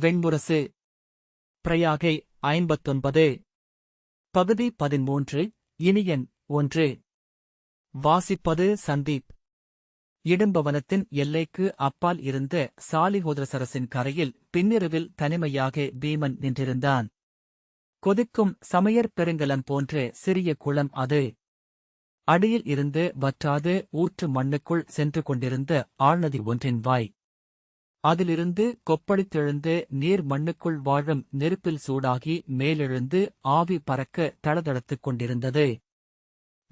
வெண்முரசு. பிரயாகை 59. பகுதி 13. இனியன் 1. வாசிப்பது சந்தீப். இடும்பவனத்தின் எல்லைக்கு அப்பால் இருந்த சாலிஹோத்ரசரசின் கரையில் பின்னிரவில் தனிமையாக பீமன் நின்றிருந்தான். கொதிக்கும் சமையற் பெருங்கலம் போன்ற சிறிய குளம் அது. அடியில் இருந்து வற்றாது ஊற்று மண்ணுக்குள் சென்று கொண்டிருந்த ஆழ்நதி ஒன்றின் வாய். அதிலிருந்து கொப்பளித்தெழுந்து நீர் மண்ணுக்குள் வாழும் நெருப்பில் சூடாகி மேலெழுந்து ஆவி பறக்க தளதளத்துக் கொண்டிருந்தது.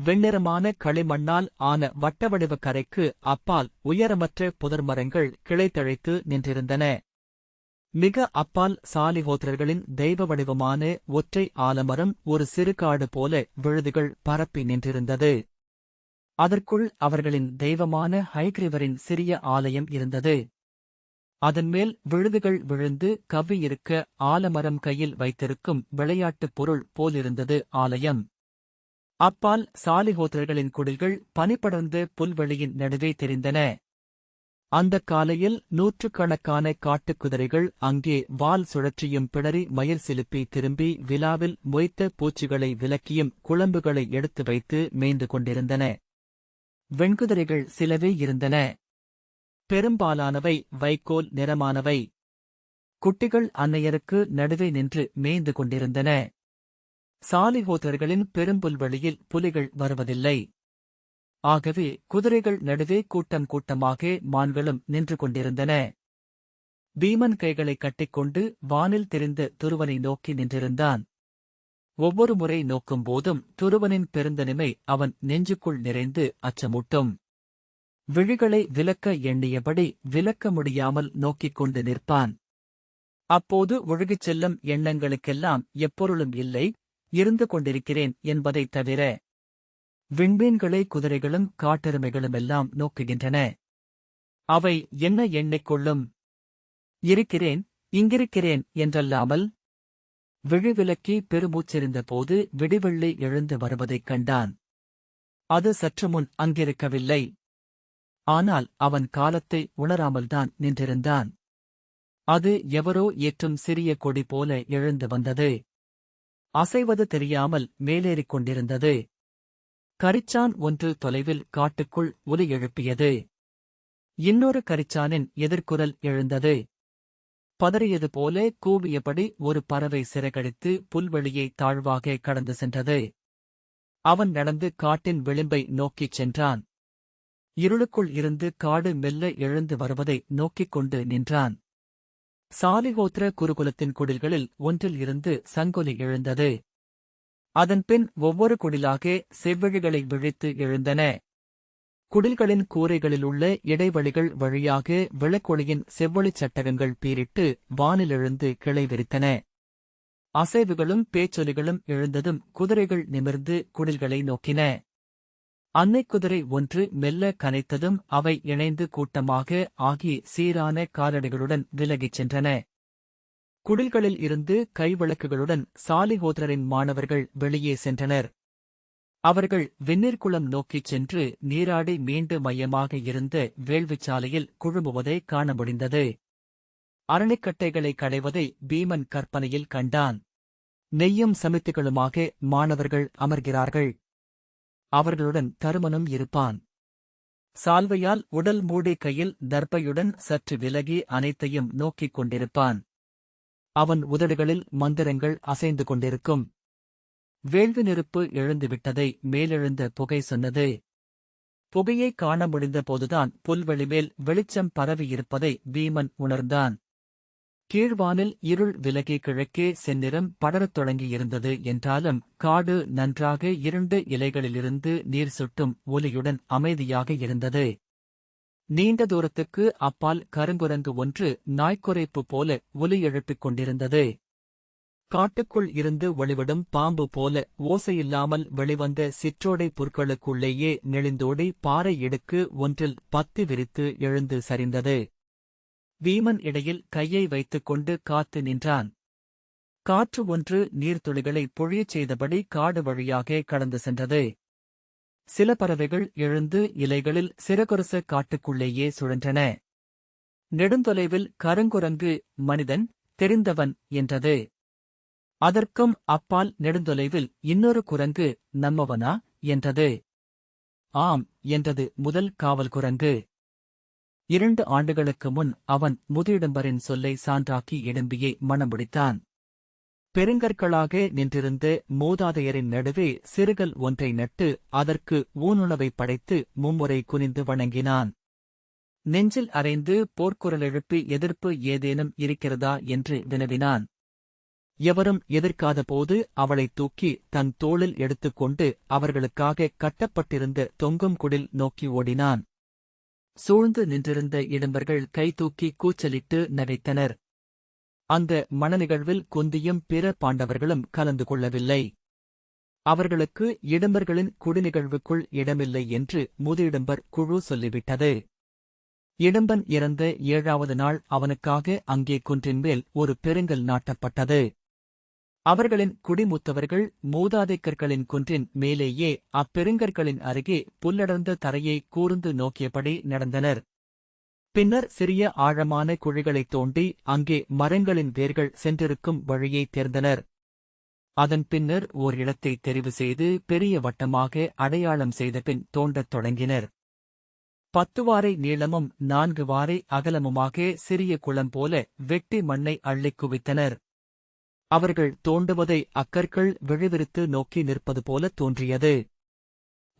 வெண்ணிறமான களிமண்ணால் ஆன வட்டவடிவ கரைக்கு அப்பால் உயரமற்ற புதர்மரங்கள் கிளைத்தழைத்து நின்றிருந்தன. மிக அப்பால் சாலிஹோத்ரர்களின் தெய்வ வடிவமான ஒற்றை ஆலமரம் ஒரு சிறுகாடு போல விழுதுகள் பரப்பி நின்றிருந்தது. அதற்குள் அவர்களின் தெய்வமான ஹைக்ரீவரின் சிறிய ஆலயம் இருந்தது. அதன்மேல் விழுதுகள் விழுந்து கவ்வியிருக்க ஆலமரம் கையில் வைத்திருக்கும் விளையாட்டுப் பொருள் போலிருந்தது ஆலயம். அப்பால் சாலிஹோத்ரர்களின் குடில்கள் பனிபடர்ந்த புல்வெளியின் நடுவே தெரிந்தன. அந்தக் காலையில் நூற்றுக்கணக்கான காட்டுக்குதிரைகள் அங்கே வால் சுழற்றியும் பிடரி மயிர் சிலுப்பி திரும்பி விலாவில் மொய்த்த பூச்சிகளை விலக்கியும் குழம்புகளை எடுத்து வைத்து மேய்ந்து கொண்டிருந்தன. வெண்குதிரைகள் சிலவே இருந்தன. பெரும்பாலானவை வைக்கோல் நிறமானவை. குட்டிகள் அன்னையருக்கு நடுவே நின்று மேய்ந்து கொண்டிருந்தன. சாலிஹோத்ரர்களின் பெரும்புல்வெளியில் புலிகள் வருவதில்லை. ஆகவே குதிரைகள் நடுவே கூட்டம் கூட்டமாக மான்களும் நின்று கொண்டிருந்தன. பீமன் கைகளை கட்டிக்கொண்டு வானில் தெரிந்த துருவனை நோக்கி நின்றிருந்தான். ஒவ்வொரு முறை நோக்கும் போதும் துருவனின் பெருந்தனிமை அவன் நெஞ்சுக்குள் நிறைந்து அச்சமூட்டும். விழிகளை விலக்க எண்ணியபடி விலக்க முடியாமல் நோக்கிக் கொண்டு நிற்பான். அப்போது ஒழுகிச் செல்லும் எண்ணங்களுக்கெல்லாம் எப்பொருளும் இல்லை, இருந்து கொண்டிருக்கிறேன் என்பதைத் தவிர. விண்மீன்களை குதிரைகளும் காட்டெருமைகளுமெல்லாம் நோக்குகின்றன. அவை என்ன எண்ணிக்கொள்ளும்? இருக்கிறேன், இங்கிருக்கிறேன் என்றல்லாமல். விழிவிலக்கி பெருமூச்செறிந்தபோது விடிவெள்ளி எழுந்து வருவதைக் கண்டான். அது சற்றுமுன் அங்கிருக்கவில்லை. ஆனால் அவன் காலத்தை உணராமல்தான் நின்றிருந்தான். அது எவரோ ஏற்றும் சிறிய கொடி போல எழுந்து வந்தது. அசைவது தெரியாமல் மேலேறிக் கொண்டிருந்தது. கரிச்சான் ஒன்று தொலைவில் காட்டுக்குள் ஒலி எழுப்பியது. இன்னொரு கரிச்சானின் எதிர்குரல் எழுந்தது. பதறியது போல கூவியபடி ஒரு பறவை சிறகடித்து புல்வெளியை தாழ்வாக கடந்து சென்றது. அவன் நடந்து காட்டின் விளிம்பை நோக்கிச் சென்றான். இருளுக்குள் இருந்து காடு மெல்ல எழுந்து வருவதை நோக்கிக் கொண்டு நின்றான். சாலிஹோத்ர குருகுலத்தின் குடில்களில் ஒன்றில் இருந்து சங்கொலி எழுந்தது. அதன்பின் ஒவ்வொரு குடிலாக செவ்விழிகளை விழித்து எழுந்தன. குடில்களின் கூரைகளிலுள்ள இடைவெளிகள் வழியாக விளக்கொளியின் செவ்வொளிச் சட்டகங்கள் பீரிட்டு வானிலெழுந்து கிளை விரித்தன. அசைவுகளும் பேச்சொலிகளும் எழுந்ததும் குதிரைகள் நிமிர்ந்து குடில்களை நோக்கின. அன்னைக்குதிரை ஒன்று மெல்ல கனைத்ததும் அவை இணைந்து கூட்டமாக ஆகி சீரான காலடிகளுடன் விலகிச் சென்றன. குடில்களில் இருந்து கைவிளக்குகளுடன் சாலிஹோத்ரரின் மாணவர்கள் வெளியே சென்றனர். அவர்கள் வெந்நீர்க்குளம் நோக்கிச் சென்று நீராடி மீண்டு மையமாக இருந்த வேள்விச்சாலையில் குழுமுவதை காண முடிந்தது. அரணிக்கட்டைகளை கடைவதை பீமன் கற்பனையில் கண்டான். நெய்யும் சமித்திகளுமாக மாணவர்கள் அமர்கிறார்கள். அவர்களுடன் தருமனும் இருப்பான். சால்வையால் உடல் மூடி கையில் தர்பையுடன் சற்று விலகி அனைத்தையும் நோக்கிக் கொண்டிருப்பான். அவன் உதடுகளில் மந்திரங்கள் அசைந்து கொண்டிருக்கும். வேள்வி நெருப்பு எழுந்துவிட்டதை மேலெழுந்த புகை சொன்னது. புகையைக் காண முடிந்த போதுதான் புல்வெளிமேல் வெளிச்சம் பரவியிருப்பதை பீமன் உணர்ந்தான். கீழ்வானில் இருள் விலகி கிழக்கே செந்நிறம் படரத் தொடங்கியிருந்தது என்றாலும் காடு நன்றாக இருண்ட இலைகளிலிருந்து நீர் சுட்டும் ஒலியுடன் அமைதியாக இருந்தது. நீண்ட தூரத்துக்கு அப்பால் கருங்குரங்கு ஒன்று நாய்க்குரைப்பு போல ஒலி எழுப்பிக் கொண்டிருந்தது. காட்டுக்குள் இருந்து ஒளிவிடும் பாம்பு போல ஓசையில்லாமல் வெளிவந்த சிற்றோடை புற்களுக்குள்ளேயே நெளிந்தோடி பாறை இடுக்கு ஒன்றில் பத்தி விரித்து எழுந்து சரிந்தது. பீமன் இடையில் கையை வைத்துக்கொண்டு காத்து நின்றான். காற்று ஒன்று நீர்த்துளிகளை பொழியச் செய்தபடி காடு வழியாக கடந்து சென்றது. சில பறவைகள் எழுந்து இலைகளில் சிறகுரச காட்டுக்குள்ளேயே சுழன்றன. நெடுந்தொலைவில் கருங்குரங்கு மனிதன் தெரிந்தவன் என்றது. அதற்கும் அப்பால் நெடுந்தொலைவில் இன்னொரு குரங்கு நம்மவனா என்றது. ஆம் என்றது முதல் காவல் குரங்கு. 2 ஆண்டுகளுக்கு முன் அவன் முதியிடம்பரின் சொல்லை சான்றாக்கி இடும்பியை மணமுடித்தான். பெருங்கற்களாக நின்றிருந்த மூதாதையரின் நடுவே சிறுகல் ஒன்றை நட்டு அதற்கு ஊனுணவை படைத்து மும்முறை குனிந்து வணங்கினான். நெஞ்சில் அறைந்து போர்க்குரல் எழுப்பி எதிர்ப்பு ஏதேனும் இருக்கிறதா என்று வினவினான். எவரும் எதிர்க்காத போது அவளைத் தூக்கி தன் தோளில் எடுத்துக்கொண்டு அவர்களுக்காக கட்டப்பட்டிருந்த தொங்கும் குடில் நோக்கி ஓடினான். சூழ்ந்து நின்றிருந்த இடும்பர்கள் கை தூக்கி கூச்சலிட்டு நகைத்தனர். அந்த மணநிகழ்வில் குந்தியும் பிற பாண்டவர்களும் கலந்து கொள்ளவில்லை. அவர்களுக்கு இடும்பர்களின் குடிநிகழ்வுக்குள் இடமில்லை என்று முதியிடும்பர் குழு சொல்லிவிட்டது. இடும்பன் இறந்த 7வது நாள் அவனுக்காக அங்கே குன்றின்மேல் ஒரு பெருங்கல் நாட்டப்பட்டது. அவர்களின் குடிமூத்தவர்கள் மூதாதைக்கர்களின் குன்றின் மேலேயே அப்பெருங்கற்களின் அருகே புல்லடர்ந்த தரையை கூர்ந்து நோக்கியபடி நடந்தனர். பின்னர் சிறிய ஆழமான குழிகளைத் தோண்டி அங்கே மரங்களின் வேர்கள் சென்றிருக்கும் வழியை தேர்ந்தனர். அதன் பின்னர் ஓர் இடத்தை தெரிவு செய்து பெரிய வட்டமாக அடையாளம் செய்தபின் தோண்டத் தொடங்கினர். 10 வாரை நீளமும் 4 வாரை அகலமுமாக சிறிய குளம் போல வெட்டி மண்ணை அள்ளிக் குவித்தனர். அவர்கள் தோண்டுவதை அக்கற்கள் விழிவிரித்து நோக்கி நிற்பது போல தோன்றியது.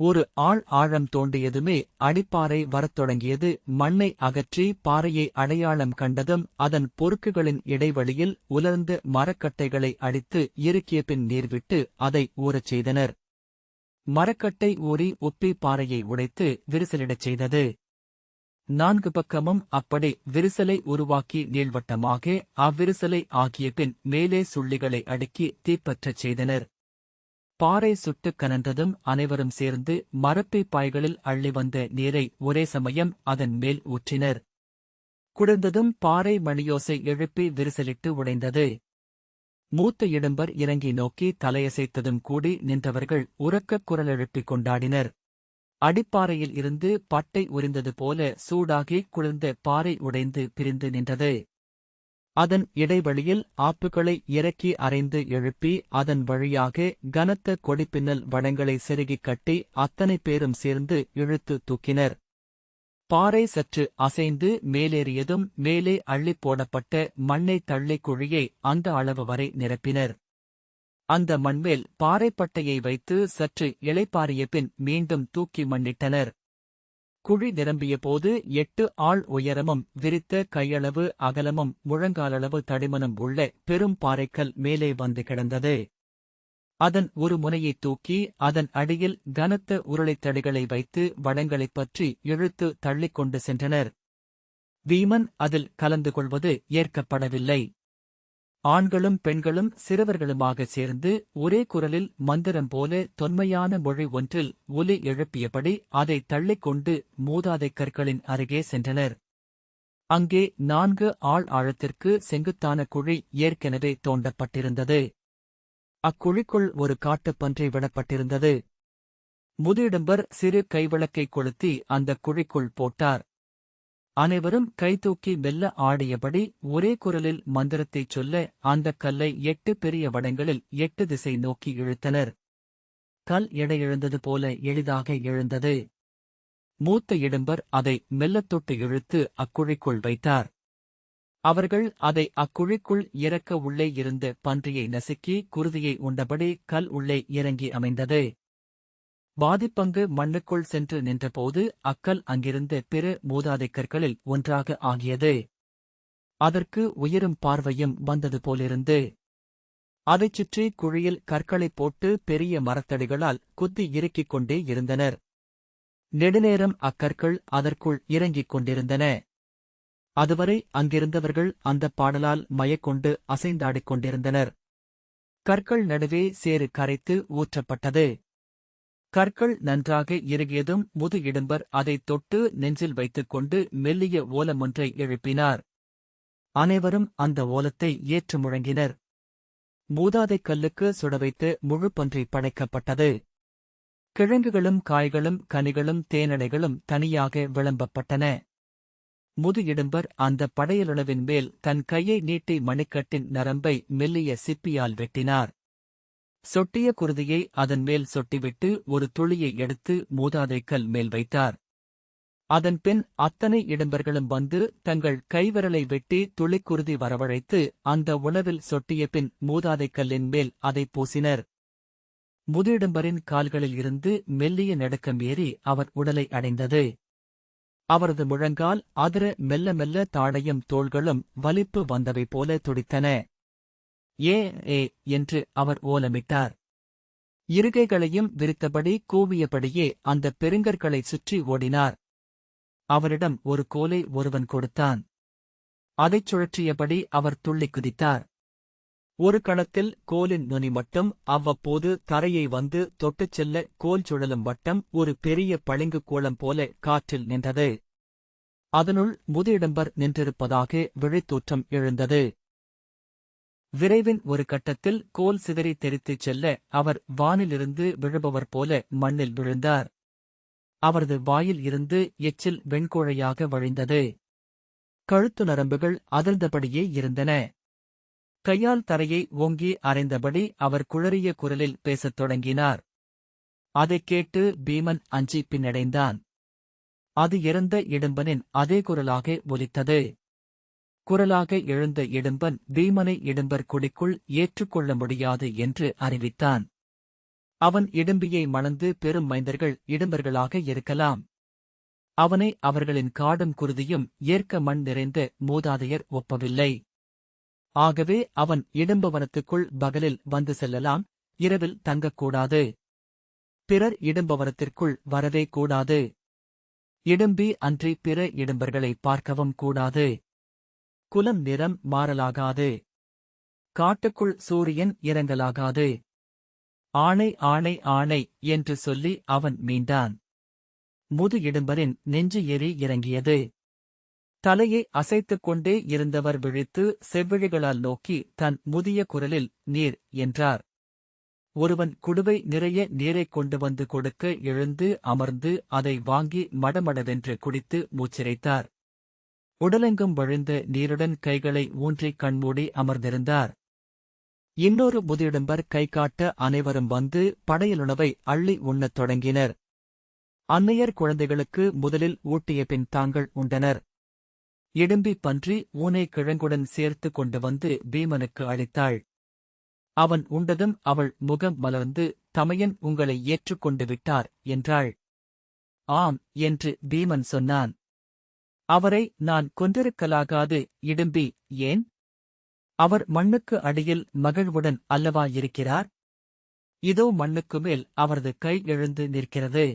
ஒரு ஆள் ஆழம் தோண்டியதுமே அடிப்பாறை வரத் தொடங்கியது. மண்ணை அகற்றி பாறையை அடையாளம் கண்டதும் அதன் பொறுக்குகளின் இடைவெளியில் உலர்ந்த மரக்கட்டைகளை அடித்து இறுக்கிய பின் நீர்விட்டு அதை ஊறச் செய்தனர். மரக்கட்டை ஊறி உப்பி பாறையை உடைத்து விரிசலிடச் செய்தது. 4 பக்கமும் அப்படி விரிசலை உருவாக்கி நீள்வட்டமாக அவ்விரிசலை ஆக்கிய பின் மேலே சுள்ளிகளை அடுக்கி தீப்பற்றச் செய்தனர். பாறை சுட்டுக் கனன்றதும் அனைவரும் சேர்ந்து மரப்பை பாய்களில் அள்ளி வந்த நீரை ஒரே சமயம் அதன் மேல் ஊற்றினர். குளிர்ந்ததும் பாறை மணியோசை எழுப்பி விரிசலிட்டு உடைந்தது. மூத்த இடும்பர் இறங்கி நோக்கி தலையசைத்ததும் கூடி நின்றவர்கள் உரக்கக் குரல் எழுப்பிக் கொண்டாடினர். அடிப்பாறையில் இருந்து பட்டை உரிந்தது போல சூடாகி குளிர்ந்த பாறை உடைந்து பிரிந்து நின்றது. அதன் இடைவெளியில் ஆப்புகளை இறக்கி அரைந்து எழுப்பி அதன் வழியாக கனத்த கொடிப்பின்னல் வடங்களை செருகிக் கட்டி அத்தனை பேரும் சேர்ந்து இழுத்து தூக்கினர். பாறை சற்று அசைந்து மேலேறியதும் மேலே அள்ளிப் போடப்பட்ட மண்ணை தள்ளிக் குழியை அந்த அளவு வரை நிரப்பினர். அந்த மண்மேல் பாறைப்பட்டையை வைத்து சற்று இளைப்பாறிய பின் மீண்டும் தூக்கி மண்ணிட்டனர். குழி நிரம்பிய போது 8 ஆள் உயரமும் விரித்த கையளவு அகலமும் முழங்காலளவு தடிமனும் உள்ள பெரும் பாறைக்கல் மேலே வந்து கிடந்தது. அதன் ஒரு முனையைத் தூக்கி அதன் அடியில் கனத்த உருளைத்தடிகளை வைத்து வடங்களைப் பற்றி இழுத்து தள்ளிக் கொண்டு சென்றனர். வீமன் அதில் கலந்து கொள்வது ஏற்கப்படவில்லை. ஆண்களும் பெண்களும் சிறுவர்களுமாகச் சேர்ந்து ஒரே குரலில் மந்திரம் போல தொன்மையான மொழி ஒன்றில் ஒலி எழுப்பியபடி அதைத் தள்ளிக்கொண்டு மூதாதைக் கற்களின் அருகே சென்றனர். அங்கே 4 ஆள் ஆழத்திற்கு செங்குத்தான குழி ஏற்கெனவே தோண்டப்பட்டிருந்தது. அக்குழிக்குள் ஒரு காட்டுப்பன்றி விடப்பட்டிருந்தது. முதியிடும்பர் சிறு கைவிளக்கைக் கொளுத்தி அந்தக் குழிக்குள் போட்டார். அனைவரும் கைதூக்கி மெல்ல ஆடியபடி ஒரே குரலில் மந்திரத்தைச் சொல்ல அந்தக் கல்லை 8 பெரிய வடங்களில் 8 திசை நோக்கி இழுத்தனர். கல் எடையிழந்தது போல எளிதாக எழுந்தது. மூத்த இடும்பர் அதை மெல்லத் தொட்டு இழுத்து அக்குழிக்குள் வைத்தார். அவர்கள் அதை அக்குழிக்குள் இறக்க உள்ளே இருந்த பன்றியை நசுக்கி குருதியை உண்டபடி கல் உள்ளே இறங்கி அமைந்தது. பாதிப்பங்கு மண்ணுக்குள் சென்று நின்றபோது அக்கல் அங்கிருந்த பிற மூதாதைக் கற்களில் ஒன்றாக ஆகியது. அதற்கு உயரும் பார்வையும் வந்தது போலிருந்து. அதைச் சுற்றி குழியில் கற்களைப் போட்டு பெரிய மரத்தடிகளால் குத்தி இறுக்கிக் கொண்டே இருந்தனர். நெடுநேரம் அக்கற்கள் அதற்குள் இறங்கிக் கொண்டிருந்தன. அதுவரை அங்கிருந்தவர்கள் அந்தப் பாடலால் மயக்கொண்டு அசைந்தாடிக் கொண்டிருந்தனர். கற்கள் நடுவே சேறு கரைத்து ஊற்றப்பட்டது. கற்கள் நன்றாக இறுகியதும் முது இடும்பர் அதைத் தொட்டு நெஞ்சில் வைத்துக்கொண்டு மெல்லிய ஓலமொன்றை எழுப்பினார். அனைவரும் அந்த ஓலத்தை ஏற்று முழங்கினர். மூதாதைக் கல்லுக்கு சுடவைத்து முழுப்பன்றி படைக்கப்பட்டது. கிழங்குகளும் காய்களும் கனிகளும் தேனடைகளும் தனியாக விளம்பப்பட்டன. முது இடும்பர் அந்த படையலுணவின் மேல் தன் கையை நீட்டி மணிக்கட்டின் நரம்பை மெல்லிய சிப்பியால் வெட்டினார். சொட்டிய குருதியை அதன் மேல் சொட்டிவிட்டு ஒரு துளியை எடுத்து மூதாதைக்கல் மேல் வைத்தார். அதன்பின் அத்தனை இடும்பர்களும் வந்து தங்கள் கைவிரலை வெட்டி துளிக்குருதி வரவழைத்து அந்த உணவில் சொட்டிய பின் மூதாதைக்கல்லின் மேல் அதை பூசினர். முது இடும்பரின் கால்களில் இருந்து மெல்லிய நடுக்கம் ஏறி அவர் உடலை அடைந்தது. அவரது முழங்கால் அதிர மெல்ல மெல்ல தாடையும் தோள்களும் வலிப்பு வந்தவை போல துடித்தன. ஏ ஏ என்று அவர் ஓலமிட்டார். இருகைகளையும் விரித்தபடி கூவியபடியே அந்தப் பெருங்கற்களைச் சுற்றி ஓடினார். அவரிடம் ஒரு கோலை ஒருவன் கொடுத்தான். அதைச் சுழற்றியபடி அவர் துள்ளிக் குதித்தார். ஒரு கணத்தில் கோலின் நுனி மட்டும் அவ்வப்போது தரையை வந்து தொட்டுச் செல்ல கோல் சுழலும் வட்டம் ஒரு பெரிய பளிங்கு கோலம் போல காற்றில் நின்றது. அதனுள் முது இடும்பர் நின்றிருப்பதாக விழித்தோற்றம் எழுந்தது. விரைவின் ஒரு கட்டத்தில் கோல் சிதறி தெரித்துச் செல்ல அவர் வானிலிருந்து விழுபவர் போல மண்ணில் விழுந்தார். அவரது வாயில் இருந்து எச்சில் வெண்குழையாக வழிந்தது. கழுத்து நரம்புகள் அதிர்ந்தபடியே இருந்தன. கையால் தரையை ஓங்கி அறைந்தபடி அவர் குழறிய குரலில் பேசத் தொடங்கினார். அதைக் கேட்டு பீமன் அஞ்சி பின்னடைந்தான். அது இறந்த இடும்பனின் அதே குரலாக ஒலித்தது. குரலாக எழுந்த இடும்பன் பீமனை இடும்பர் குடிக்குள் ஏற்றுக்கொள்ள முடியாது என்று அறிவித்தான். அவன் இடும்பியை மணந்து பெரும் மைந்தர்கள் இடும்பர்களாக இருக்கலாம். அவனை அவர்களின் காடும் குருதியும் ஏற்க மண் நிறைந்த மூதாதையர் ஒப்பவில்லை. ஆகவே அவன் இடும்பவனத்துக்குள் பகலில் வந்து செல்லலாம், இரவில் தங்கக்கூடாது. பிறர் இடும்பவனத்திற்குள் வரவே கூடாது. இடும்பி அன்றி பிற இடும்பர்களை பார்க்கவும் கூடாது. குலம் நிறம் மாறலாகாது. காட்டுக்குள் சூரியன் இறங்கலாகாது. ஆணை ஆணை ஆணை என்று சொல்லி அவன் மீண்டான். முது இடும்பரின் நெஞ்சு எரி இறங்கியது. தலையை அசைத்துக் கொண்டே இருந்தவர் விழித்து செவ்விழிகளால் நோக்கி தன் முதிய குரலில் நீர் என்றார். ஒருவன் குடுவை நிறைய நீரைக் கொண்டு வந்து கொடுக்க எழுந்து அமர்ந்து அதை வாங்கி மடமடவென்று குடித்து மூச்சிரைத்தார். உடலெங்கும் வழிந்த நீருடன் கைகளை ஊன்றி கண்மூடி அமர்ந்திருந்தார். இன்னொரு முதியிடும்பர் கை காட்ட அனைவரும் வந்து படையலுணவை அள்ளி உண்ணத் தொடங்கினர். அன்னையர் குழந்தைகளுக்கு முதலில் ஊட்டிய பின் தாங்கள் உண்டனர். இடும்பி பன்றி ஊனை கிழங்குடன் சேர்த்து கொண்டு வந்து பீமனுக்கு அளித்தாள். அவன் உண்டதும் அவள் முகம் மலர்ந்து தமையன் உங்களை ஏற்றுக்கொண்டு விட்டார் என்றாள். ஆம் என்று பீமன் சொன்னான். அவரை நான் கொன்றிருக்கலாகாது இடும்பி, ஏன்? அவர் மண்ணுக்கு அடியில் மகிழ்வுடன் அல்லவா இருக்கிறார்? இதோ மண்ணுக்கு மேல் அவரது கை எழுந்து நிற்கிறது.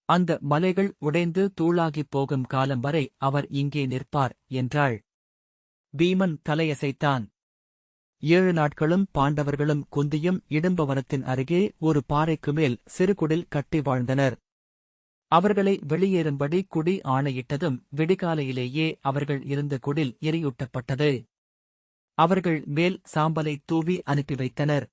அந்த மலைகள் உடைந்து தூளாகிப் போகும் காலம் வரை அவர் இங்கே நிற்பார் என்றாள். பீமன் தலையசைத்தான். 7 நாட்களும் பாண்டவர்களும் குந்தியும் இடும்பவனத்தின் அருகே ஒரு பாறைக்கு மேல் சிறுகுடில் கட்டி வாழ்ந்தனர். அவர்களை வெளியேறும்படி குடி ஆணையிட்டதும் விடிகாலையிலேயே அவர்கள் இருந்த குடில் எரியூட்டப்பட்டது. அவர்கள் மேல் சாம்பலை தூவி அனுப்பி வைத்தனர்.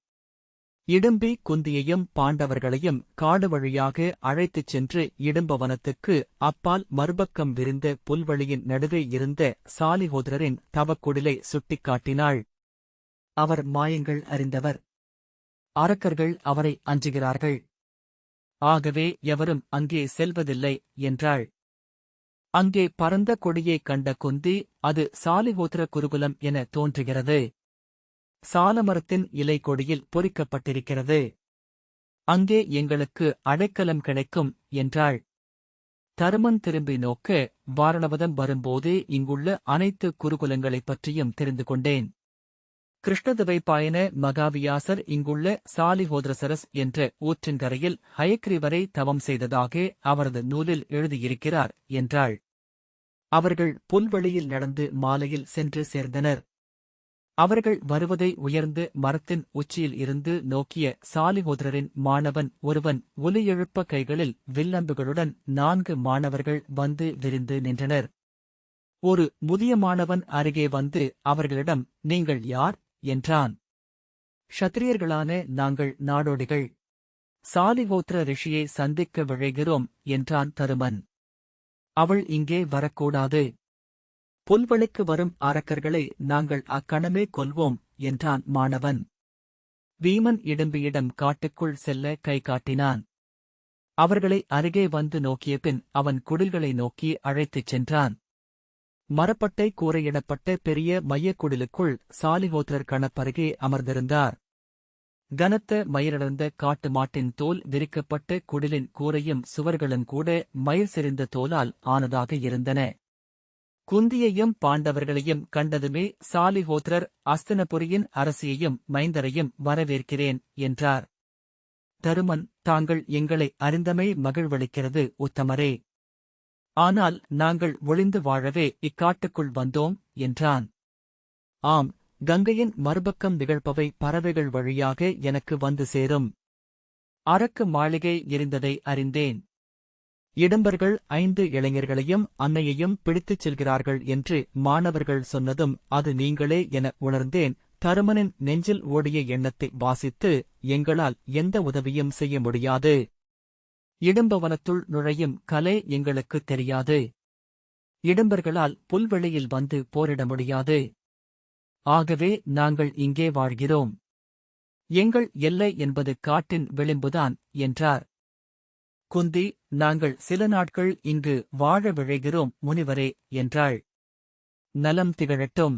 இடும்பி குந்தியையும் பாண்டவர்களையும் காடு வழியாக அழைத்துச் சென்று இடும்பவனத்துக்கு அப்பால் மறுபக்கம் விரிந்த புல்வெளியின் நடுவே இருந்த சாலிஹோத்ரரின் தவக்குடிலை சுட்டிக்காட்டினாள். அவர் மாயங்கள் அறிந்தவர். அரக்கர்கள் அவரை அஞ்சுகிறார்கள். ஆகவே எவரும் அங்கே செல்வதில்லை என்றாள். அங்கே பரந்த கொடியைக் கண்ட குந்தி, அது சாலிஹோத்ர குருகுலம் என தோன்றுகிறது. சாலமரத்தின் இலை கொடியில் பொறிக்கப்பட்டிருக்கிறது. அங்கே எங்களுக்கு அடைக்கலம் கிடைக்கும் என்றாள். தருமன் திரும்பி நோக்க, வாரணவதம் வரும்போதே இங்குள்ள அனைத்து குருகுலங்களைப் பற்றியும் தெரிந்து கொண்டேன். கிருஷ்ணதுவைபாயன மகாவியாசர் இங்குள்ள சாலிஹோத்ரசரஸ் என்ற ஊற்றின் கரையில் ஹயக்ரீவரை தவம் செய்ததாக அவரது நூலில் எழுதியிருக்கிறார் என்றாள். அவர்கள் புல்வெளியில் நடந்து மாலையில் சென்று சேர்ந்தனர். அவர்கள் வருவதை உயர்ந்து மரத்தின் உச்சியில் இருந்து நோக்கிய சாலிஹோத்ரரின் மாணவன் ஒருவன் ஒலி எழுப்ப கைகளில் வில்லம்புகளுடன் 4 மாணவர்கள் வந்து விரிந்து நின்றனர். ஒரு முதிய மாணவன் அருகே வந்து அவர்களிடம், நீங்கள் யார் என்றான். க்ஷத்திரியர்களான நாங்கள் நாடோடிகள். சாலிஹோத்ர ரிஷியை சந்திக்க விழைகிறோம் என்றான் தருமன். அவள் இங்கே வரக்கூடாது. புல்வெளிக்கு வரும் அரக்கர்களை நாங்கள் அக்கணமே கொல்வோம் என்றான் மாணவன். வீமன் இடும்பியிடம் காட்டுக்குள் செல்ல கை காட்டினான். அவர்களை அருகே வந்து நோக்கியபின் அவன் குடில்களை நோக்கி அழைத்துச் சென்றான். மரப்பட்டை கூரையிடப்பட்ட பெரிய மையக்குடிலுக்குள் சாலிஹோத்திரர் கணப்பருகே அமர்ந்திருந்தார். கனத்த மயிரடர்ந்த காட்டு மாட்டின் தோல் விரிக்கப்பட்ட குடிலின் கூரையும் சுவர்களும் கூட மயிர் செறிந்த தோலால் ஆனதாக இருந்தன. குந்தியையும் பாண்டவர்களையும் கண்டதுமே சாலிஹோத்திரர் அஸ்தினபுரியின் அரசியையும் மைந்தரையும் வரவேற்கிறேன் என்றார். தருமன், தாங்கள் எங்களை அறிந்தமை மகிழ்வளிக்கிறது உத்தமரே. ஆனால் நாங்கள் ஒளிந்து வாழவே இக்காட்டுக்குள் வந்தோம் என்றான். ஆம், கங்கையின் மறுபக்கம் நிகழ்பவை பறவைகள் வழியாக எனக்கு வந்து சேரும். அரக்கு மாளிகை எரிந்ததை அறிந்தேன். இடம்பர்கள் 5 இளைஞர்களையும் அன்னையையும் பிடித்துச் செல்கிறார்கள் என்று மாணவர்கள் சொன்னதும் அது நீங்களே என உணர்ந்தேன். தருமனின் நெஞ்சில் ஓடிய எண்ணத்தை வாசித்து எங்களால் எந்த உதவியும் செய்ய முடியாது. இடும்பவனத்துள் நுழையும் கலை எங்களுக்குத் தெரியாது. இடம்பர்களால் புல்வெளியில் வந்து போரிட முடியாது. ஆகவே நாங்கள் இங்கே வாழ்கிறோம். எங்கள் எல்லை என்பது காட்டின் விளிம்புதான் என்றார். குந்தி, நாங்கள் சில நாட்கள் இங்கு வாழ விழைகிறோம் முனிவரே என்றாள். நலம் திகழட்டும்.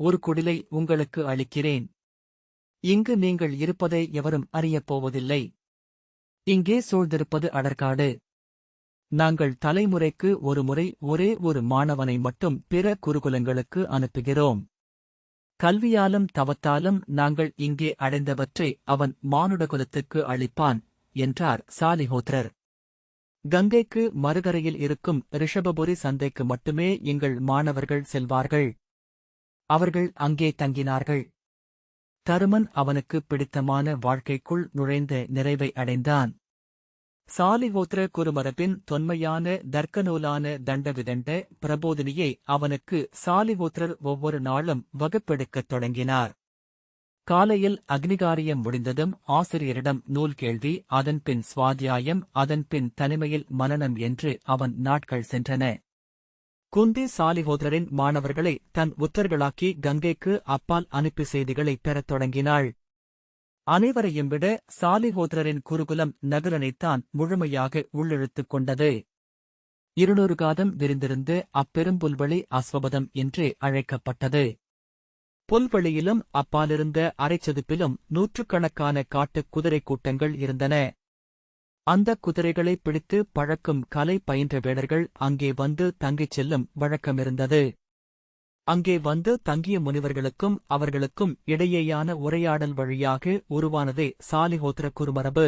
ஒரு குடிலை உங்களுக்கு அளிக்கிறேன். இங்கு நீங்கள் இருப்பதை எவரும் அறியப் போவதில்லை. இங்கே சூழ்ந்திருப்பது அடர்காடு. நாங்கள் தலைமுறைக்கு ஒருமுறை ஒரே ஒரு மாணவனை மட்டும் பிற குருகுலங்களுக்கு அனுப்புகிறோம். கல்வியாலும் தவத்தாலும் நாங்கள் இங்கே அடைந்தவற்றை அவன் மானுடகுலத்துக்கு அளிப்பான் என்றார் சாலிஹோத்திரர். கங்கைக்கு மறுகரையில் இருக்கும் ரிஷபபுரி சந்தைக்கு மட்டுமே எங்கள் மாணவர்கள் செல்வார்கள். அவர்கள் அங்கே தங்கினார்கள். தருமன் அவனுக்கு பிடித்தமான வாழ்க்கைக்குள் நுழைந்த நிறைவை அடைந்தான். சாலிஹோத்திர குருமரபின் தொன்மையான தர்க்கநூலான தண்டவிதண்ட பிரபோதினியை அவனுக்கு சாலிஹோத்திரர் ஒவ்வொரு நாளும் வகுப்பெடுக்கத் தொடங்கினார். காலையில் அக்னிகாரியம் முடிந்ததும் ஆசிரியரிடம் நூல் கேள்வி, அதன்பின் சுவாத்தியாயம், அதன்பின் தனிமையில் மனனம் என்று அவன் நாட்கள் சென்றன. குந்தி சாலிஹோத்திரரின் மாணவர்களை தன் உத்தர்களாக்கி கங்கைக்கு அப்பால் அனுப்பி செய்திகளைப் பெறத் தொடங்கினாள். அனைவரையும் விட சாலிஹோத்திரரின் குருகுலம் நகுலனைத்தான் முழுமையாக உள்ளிழுத்துக் கொண்டது. 200 காதம் விரிந்திருந்து அப்பெரும்புல்வெளி அஸ்வபதம் என்றே அழைக்கப்பட்டது. புல்வெளியிலும் அப்பாலிருந்த அரைச்சதுப்பிலும் நூற்றுக்கணக்கான காட்டுக் குதிரை கூட்டங்கள் இருந்தன. அந்த குதிரைகளை பிடித்து பழக்கும் கலை பயின்ற வேடர்கள் அங்கே வந்து தங்கிச் செல்லும் வழக்கமிருந்தது. அங்கே வந்து தங்கிய முனிவர்களுக்கும் அவர்களுக்கும் இடையேயான உரையாடல் வழியாக உருவானதே சாலிஹோத்திர குருமரபு.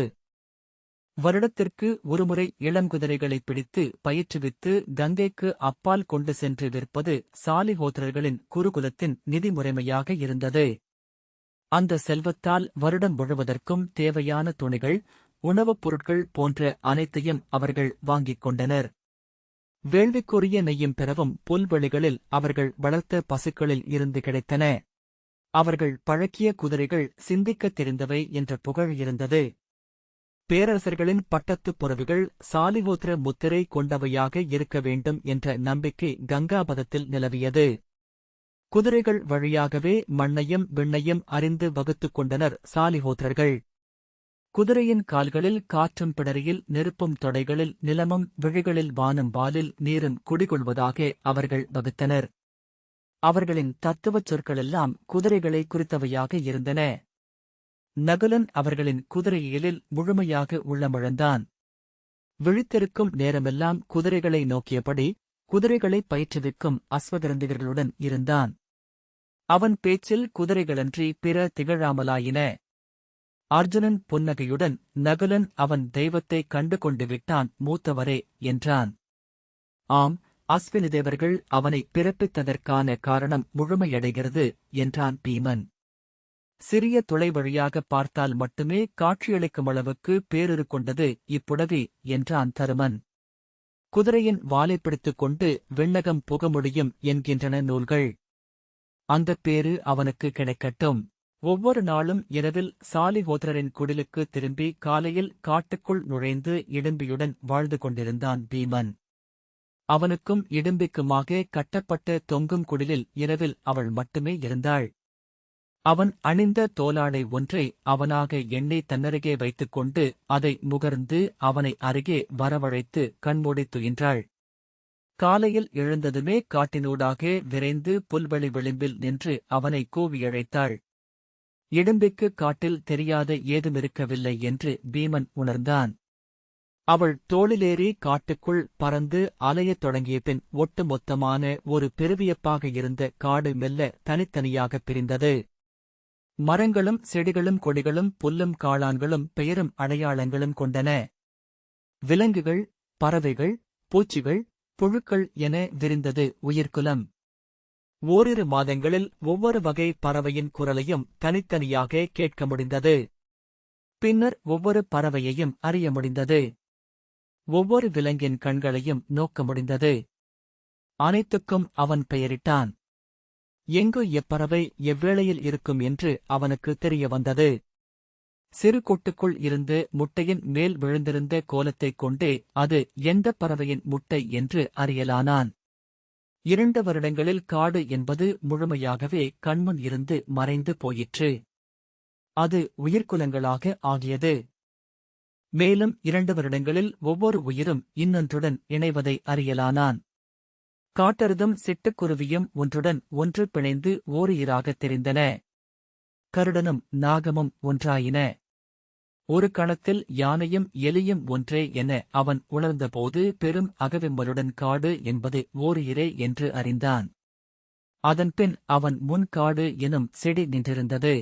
வருடத்திற்கு ஒருமுறை இளங்குதிரைகளை பிடித்து பயிற்றுவித்து கங்கைக்கு அப்பால் கொண்டு சென்று விற்பது சாலிஹோத்திரர்களின் குருகுலத்தின் நிதி முறைமையாக இருந்தது. அந்த செல்வத்தால் வருடம் முழுவதற்கும் தேவையான துணிகள், உணவுப் பொருட்கள் போன்ற அனைத்தையும் அவர்கள் வாங்கிக் கொண்டனர். வேள்விக்குரிய நெய்யும் பெறவும் புல்வெளிகளில் அவர்கள் வளர்த்த பசுக்களில் இருந்து கிடைத்தன. அவர்கள் பழக்கிய குதிரைகள் சிந்திக்கத் தெரிந்தவை என்ற புகழ் இருந்தது. பேரரசர்களின் பட்டத்துப் புறவிகள் சாலிஹோத்திர முத்திரை கொண்டவையாக இருக்க வேண்டும் என்ற நம்பிக்கை கங்காபதத்தில் நிலவியது. குதிரைகள் வழியாகவே மண்ணையும் விண்ணையும் அறிந்து வகுத்துக் கொண்டனர் சாலிஹோத்திரர்கள். குதிரையின் கால்களில் காற்றும் பிடரியில் நெருப்பும் தொடைகளில் நிலமும் விழிகளில் வானும் வாலில் நீரும் குடிகொள்வதாக அவர்கள் வகுத்தனர். அவர்களின் தத்துவச் சொற்களெல்லாம் குதிரைகளை குறித்தவையாக இருந்தன. நகுலன் அவர்களின் குதிரையியலில் முழுமையாக உள்ளமிழந்தான். விழித்திருக்கும் நேரமெல்லாம் குதிரைகளை நோக்கியபடி குதிரைகளை பயிற்றுவிக்கும் அஸ்வகிரந்திகர்களுடன் இருந்தான். அவன் பேச்சில் குதிரைகளன்றி பிற திகழாமலாயின. அர்ஜுனன் புன்னகையுடன், நகுலன் அவன் தெய்வத்தைக் கண்டு கொண்டு விட்டான் மூத்தவரே என்றான். ஆம், அஸ்வினி தேவர்கள் அவனை பிறப்பித்ததற்கான காரணம் முழுமையடைகிறது என்றான் பீமன். சிறிய துளை வழியாக பார்த்தால் மட்டுமே காட்சியளிக்கும் அளவுக்கு பேருரு கொண்டது இப்புடவி என்றான் தருமன். குதிரையின் வாலைப் பிடித்துக் கொண்டு விண்ணகம் புக முடியும் என்கின்றன நூல்கள். அந்தப் பேரு அவனுக்கு கிடைக்கட்டும். ஒவ்வொரு நாளும் இரவில் சாலிஹோத்திரரின் குடிலுக்கு திரும்பி காலையில் காட்டுக்குள் நுழைந்து இடும்பியுடன் வாழ்ந்து கொண்டிருந்தான் பீமன். அவனுக்கும் இடும்பிக்குமாக கட்டப்பட்ட தொங்கும் குடிலில் இரவில் அவள் மட்டுமே இருந்தாள். அவன் அணிந்த தோலாடை ஒன்றை அவனாக எண்ணி தன்னருகே வைத்துக்கொண்டு அதை முகர்ந்து அவனை அருகே வரவழைத்து கண்மூடித் துயின்றாள். காலையில் எழுந்ததுமே காட்டினூடாக விரைந்து புல்வெளி விளிம்பில் நின்று அவனை கூவியழைத்தாள். இடும்பிக்கு காட்டில் தெரியாத ஏதுமிருக்கவில்லை என்று பீமன் உணர்ந்தான். அவள் தோளிலேறி காட்டுக்குள் பறந்து அலையத் தொடங்கிய பின் ஒட்டுமொத்தமான ஒரு பெருவியப்பாக இருந்த காடு மெல்ல தனித்தனியாகப் பிரிந்தது. மரங்களும் செடிகளும் கொடிகளும் புல்லும் காளான்களும் பெயரும் அடையாளங்களும் கொண்டன. விலங்குகள், பறவைகள், பூச்சிகள், புழுக்கள் என விரிந்தது உயிர்க்குலம். ஓரிரு மாதங்களில் ஒவ்வொரு வகை பறவையின் குரலையும் தனித்தனியாக கேட்க முடிந்தது. பின்னர் ஒவ்வொரு பறவையையும் அறிய முடிந்தது. ஒவ்வொரு விலங்கின் கண்களையும் நோக்க முடிந்தது. அனைத்துக்கும் அவன் பெயரிட்டான். எங்கு எப்பறவை எவ்வேளையில் இருக்கும் என்று அவனுக்கு தெரிய வந்தது. சிறு கொட்டுக்குள் இருந்து முட்டையின் மேல் விழுந்திருந்த கோலத்தைக் கொண்டே அது எந்தப் பறவையின் முட்டை என்று அறியலானான். 2 வருடங்களில் காடு என்பது முழுமையாகவே கண்முன் இருந்து மறைந்து போயிற்று. அது உயிர்க்குலங்களாக ஆகியது. மேலும் 2 வருடங்களில் ஒவ்வொரு உயிரும் இன்னொன்றுடன் இணைவதை அறியலானான். காட்டெருதும் சிட்டுக்குருவியும் ஒன்றுடன் ஒன்று பிணைந்து ஓருயிராகத் தெரிந்தன. கருடனும் நாகமும் ஒன்றாயின. ஒரு கணத்தில் யானையும் எலியும் ஒன்றே என அவன் உணர்ந்தபோது பெரும் அகவிம்மலுடன் காடு என்பது ஓருயிரே என்று அறிந்தான். அதன்பின் அவன் முன் காடு எனும் செடி நின்றிருந்தது.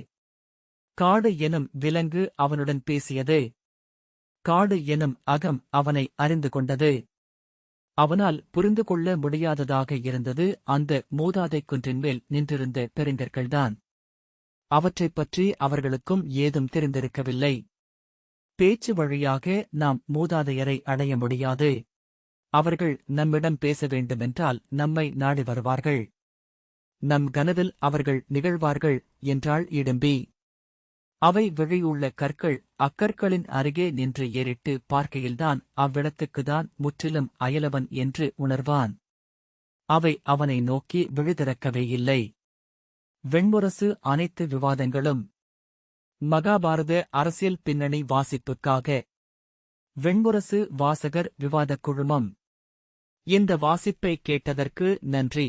காடு எனும் விலங்கு அவனுடன் பேசியது. காடு எனும் அகம் அவனை அறிந்து கொண்டது. அவனால் புரிந்து கொள்ள முடியாததாக இருந்தது அந்த மூதாதைக் குன்றின் மேல் நின்றிருந்த பெருங்கற்கள்தான். அவற்றைப் பற்றி அவர்களுக்கும் ஏதும் தெரிந்திருக்கவில்லை. பேச்சு வழியாக நாம் மூதாதையரை அடைய முடியாது. அவர்கள் நம்மிடம் பேச வேண்டுமென்றால் நம்மை நாடி வருவார்கள். நம் கனவில் அவர்கள் நிகழ்வார்கள் என்றாள் இடும்பி. அவை விழியுள்ள கற்கள் அக்கற்களின் அருகே நின்று ஏறிட்டு பார்க்கையில்தான் அவ்விடத்துக்குதான் முற்றிலும் அயலவன் என்று உணர்வான். அவை அவனை நோக்கி விழிதிறக்கவே இல்லை. வெண்முரசு அனைத்து விவாதங்களும். மகாபாரத அரசியல் பின்னணி வாசிப்புக்காக வெண்முரசு வாசகர் விவாதக் குழுமம். இந்த வாசிப்பை கேட்டதற்கு நன்றி.